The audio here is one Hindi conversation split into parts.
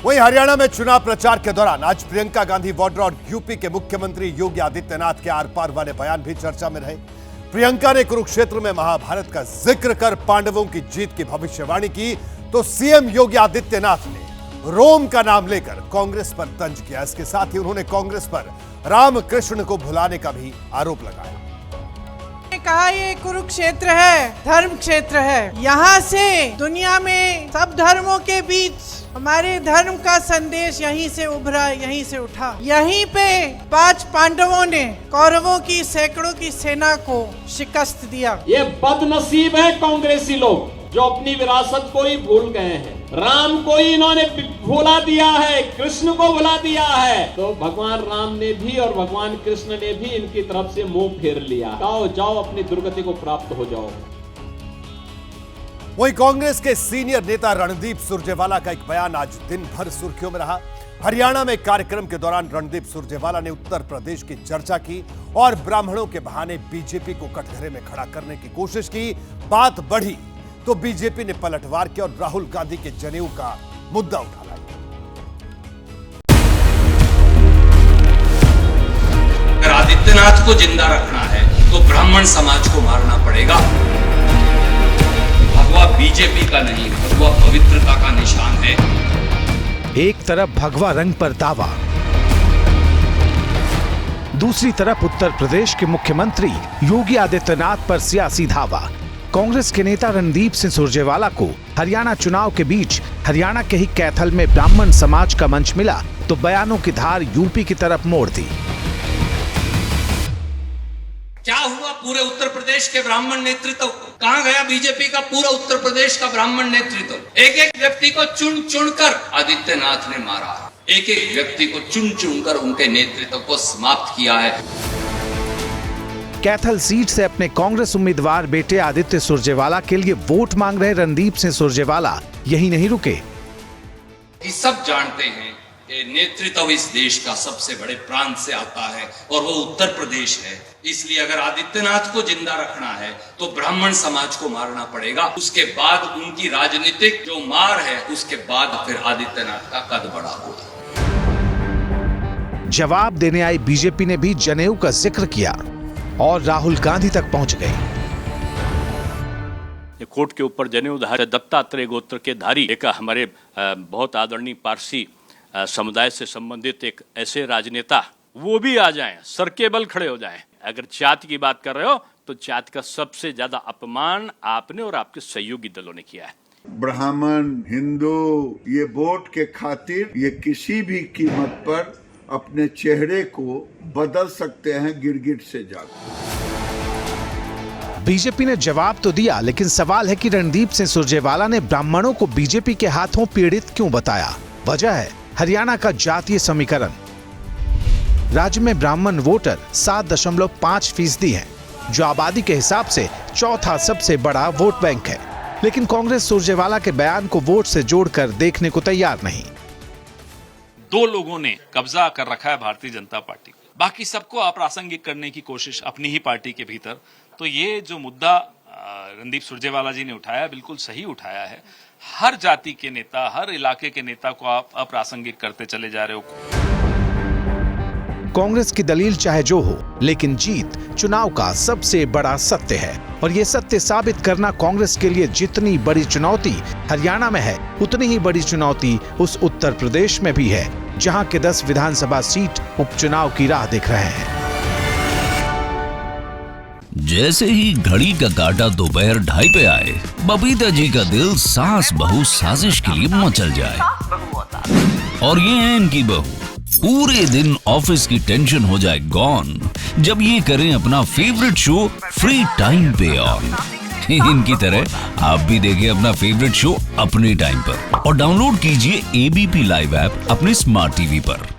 वहीं हरियाणा में चुनाव प्रचार के दौरान आज प्रियंका गांधी वाड्रा और यूपी के मुख्यमंत्री योगी आदित्यनाथ के आर पार वाले बयान भी चर्चा में रहे। प्रियंका ने कुरुक्षेत्र में महाभारत का जिक्र कर पांडवों की जीत की भविष्यवाणी की, तो सीएम योगी आदित्यनाथ ने रोम का नाम लेकर कांग्रेस पर तंज किया। इसके साथ ही उन्होंने कांग्रेस पर रामकृष्ण को भुलाने का भी आरोप लगाया। कहा ये कुरुक्षेत्र है, धर्म क्षेत्र है। यहाँ से दुनिया में सब धर्मों के बीच हमारे धर्म का संदेश यहीं से उभरा, यहीं से उठा। यहीं पे 5 पांडवों ने कौरवों की सैकड़ों की सेना को शिकस्त दिया। ये बदनसीब है कांग्रेसी लोग जो अपनी विरासत को ही भूल गए हैं। राम को ही इन्होंने भुला दिया है, कृष्ण को भुला दिया है। तो भगवान राम ने भी और भगवान कृष्ण ने भी इनकी तरफ से मुंह फेर लिया। जाओ जाओ अपनी दुर्गति को प्राप्त हो जाओ। वहीं कांग्रेस के सीनियर नेता रणदीप सुरजेवाला का एक बयान आज दिन भर सुर्खियों में रहा। हरियाणा में कार्यक्रम के दौरान रणदीप सुरजेवाला ने उत्तर प्रदेश की चर्चा की और ब्राह्मणों के बहाने बीजेपी को कटघरे में खड़ा करने की कोशिश की। बात बढ़ी तो बीजेपी ने पलटवार किया और राहुल गांधी के जनेऊ का मुद्दा उठा लाया। अगर आदित्यनाथ को जिंदा रखना है तो ब्राह्मण समाज को मारना पड़ेगा। भगवा बीजेपी का नहीं, भगवा पवित्रता का निशान है। एक तरफ भगवा रंग पर दावा, दूसरी तरफ उत्तर प्रदेश के मुख्यमंत्री योगी आदित्यनाथ पर सियासी धावा। कांग्रेस के नेता रणदीप सिंह सुरजेवाला को हरियाणा चुनाव के बीच हरियाणा के ही कैथल में ब्राह्मण समाज का मंच मिला तो बयानों की धार यूपी की तरफ मोड़ दी। क्या हुआ पूरे उत्तर प्रदेश के ब्राह्मण नेतृत्व? कहां गया बीजेपी का पूरा उत्तर प्रदेश का ब्राह्मण नेतृत्व? एक एक व्यक्ति को चुन चुन कर आदित्यनाथ ने मारा। एक एक व्यक्ति को चुन चुन कर उनके नेतृत्व को समाप्त किया है। कैथल सीट से अपने कांग्रेस उम्मीदवार बेटे आदित्य सुरजेवाला के लिए वोट मांग रहे रणदीप सिंह सुरजेवाला यही नहीं रुके। सब जानते हैं कि नेतृत्व इस देश का सबसे बड़े प्रांत से आता है और वो उत्तर प्रदेश है। इसलिए अगर आदित्यनाथ को जिंदा रखना है तो ब्राह्मण समाज को मारना पड़ेगा। उसके बाद उनकी राजनीतिक जो मार है उसके बाद फिर आदित्यनाथ का कद बढ़ा होगा। जवाब देने आई बीजेपी ने भी जनेऊ का जिक्र किया और राहुल गांधी तक पहुंच गए। कोट के ऊपर जनेऊ धारी दत्तात्रेय गोत्र के धारी एक हमारे बहुत आदरणीय पारसी समुदाय से संबंधित एक ऐसे राजनेता वो भी आ जाएं, सर के बल खड़े हो जाएं। अगर जाति की बात कर रहे हो तो जाति का सबसे ज्यादा अपमान आपने और आपके सहयोगी दलों ने किया है। ब्राह्मण, हिंदू ये वोट के खातिर ये किसी भी कीमत पर अपने चेहरे को बदल सकते हैं गिरगिट से जाकर। बीजेपी ने जवाब तो दिया, लेकिन सवाल है कि रणदीप सिंह सुरजेवाला ने ब्राह्मणों को बीजेपी के हाथों पीड़ित क्यों बताया? वजह है हरियाणा का जातीय समीकरण। राज्य में ब्राह्मण वोटर 7.5% हैं, जो आबादी के हिसाब से चौथा सबसे बड़ा वोट बैंक है। लेकिन कांग्रेस सुरजेवाला के बयान को वोट से जोड़कर देखने को तैयार नहीं। 2 लोगों ने कब्जा कर रखा है भारतीय जनता पार्टी, बाकी सबको अप्रासंगिक करने की कोशिश अपनी ही पार्टी के भीतर। तो ये जो मुद्दा रणदीप सुरजेवाला जी ने उठाया बिल्कुल सही उठाया है। हर जाति के नेता, हर इलाके के नेता को आप अप्रासंगिक करते चले जा रहे हो। कांग्रेस की दलील चाहे जो हो, लेकिन जीत चुनाव का सबसे बड़ा सत्य है और ये सत्य साबित करना कांग्रेस के लिए जितनी बड़ी चुनौती हरियाणा में है, उतनी ही बड़ी चुनौती उस उत्तर प्रदेश में भी है, जहां के 10 विधानसभा सीट उपचुनाव की राह देख रहे हैं। जैसे ही घड़ी का काटा दोपहर 2:30 पे आए, बबीता जी का दिल सास बहू साजिश के लिए मचल जाए। और ये है इनकी बहू, पूरे दिन ऑफिस की टेंशन हो जाए गॉन जब ये करें अपना फेवरेट शो फ्री टाइम पे ऑन। इनकी तरह आप भी देखिए अपना फेवरेट शो अपने टाइम पर और डाउनलोड कीजिए एबीपी लाइव ऐप अपने स्मार्ट टीवी पर।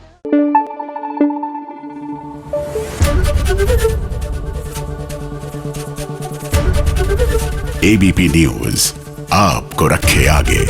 एबीपी न्यूज आपको रखे आगे।